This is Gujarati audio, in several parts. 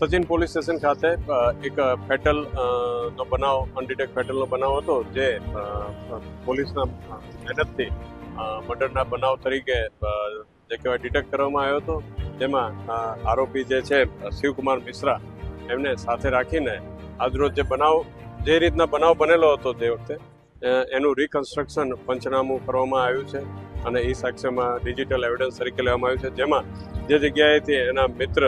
સચિન પોલીસ સ્ટેશન ખાતે એક ફેટલ નો બનાવ, અનડિટેક્ટ ફેટલનો બનાવ હતો, જે પોલીસના મહેનતથી મર્ડરના બનાવ તરીકે જે કહેવાય ડિટેક્ટ કરવામાં આવ્યો હતો. તેમાં આરોપી જે છે શિવકુમાર મિશ્રા, એમને સાથે રાખીને આજરોજ જે રીતના બનાવ બનેલો હતો તે વખતે એનું રિકન્સ્ટ્રક્શન પંચનામું કરવામાં આવ્યું છે અને એ સાક્ષ્યમાં ડિજિટલ એવિડન્સ તરીકે લેવામાં આવ્યું છે. જેમાં જે જગ્યાએથી એના મિત્ર,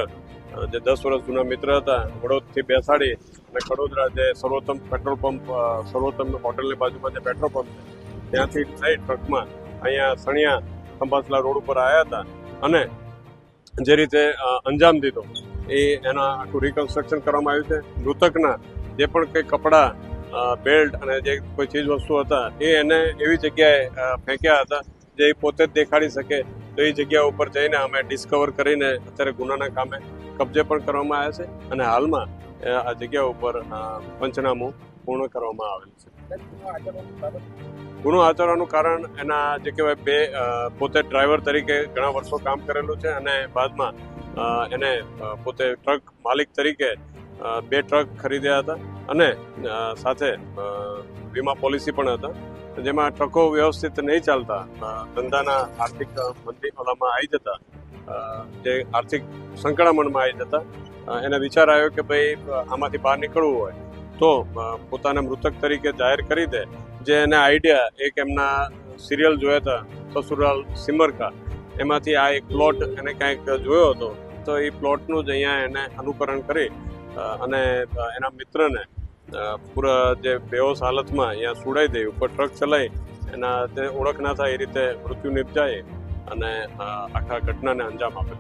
જે 10 વર્ષ જૂના મિત્ર હતા, વડોદથી બેસાડી અને કડોદરા જે સર્વોત્તમ પેટ્રોલ પંપ, સર્વોત્તમ હોટલની બાજુમાં જે પેટ્રોલ પંપ છે ત્યાંથી લઈ ટ્રકમાં અહીંયા સણિયા ખંભાતલા રોડ ઉપર આવ્યા હતા અને જે રીતે અંજામ દીધો એ એના આખું રિકન્સ્ટ્રક્શન કરવામાં આવ્યું છે. મૃતકના જે પણ કંઈ કપડાં, બેલ્ટ અને જે કોઈ ચીજ વસ્તુ હતા એ એને એવી જગ્યાએ ફેંક્યા હતા જે એ પોતે જ દેખાડી શકે. તો એ જગ્યા ઉપર જઈને અમે ડિસ્કવર કરીને અત્યારે ગુનાના કામે કબજે પણ કરવામાં આવ્યા છે અને હાલમાં આ જગ્યા ઉપર પંચનામું પૂર્ણ કરવામાં આવેલ છે. ગુનો આચરવાનું કારણ એના જે કહેવાય પોતે ડ્રાઈવર તરીકે ઘણા વર્ષો કામ કરેલું છે અને બાદમાં એને પોતે ટ્રક માલિક તરીકે 2 ટ્રક ખરીદ્યા હતા અને સાથે વીમા પોલિસી પણ હતા. જેમાં ટ્રકો વ્યવસ્થિત નહીં ચાલતા ધંધાના આર્થિક મંદીમાં આવી જતા, જે આર્થિક સંકળામણમાં આવી જતા એને વિચાર આવ્યો કે ભાઈ આમાંથી બહાર નીકળવું હોય તો પોતાને મૃતક તરીકે જાહેર કરી દે. જે એને આઈડિયા એક એમના સિરિયલ જોયા હતા સસુરાલ સિમરકા, એમાંથી આ એક પ્લોટ એને કાંઈક જોયો હતો, તો એ પ્લોટનું જ અહીંયા એને અનુકરણ કરી અને એના મિત્રને પૂરા જે બેહોશ હાલતમાં અહીંયા સુડાઈ દઈ, ઉપર ટ્રક ચલાવી એના ઓળખ ના થાય એ રીતે મૃત્યુ નિપજાય અને આખા ઘટનાને અંજામ આપેલ.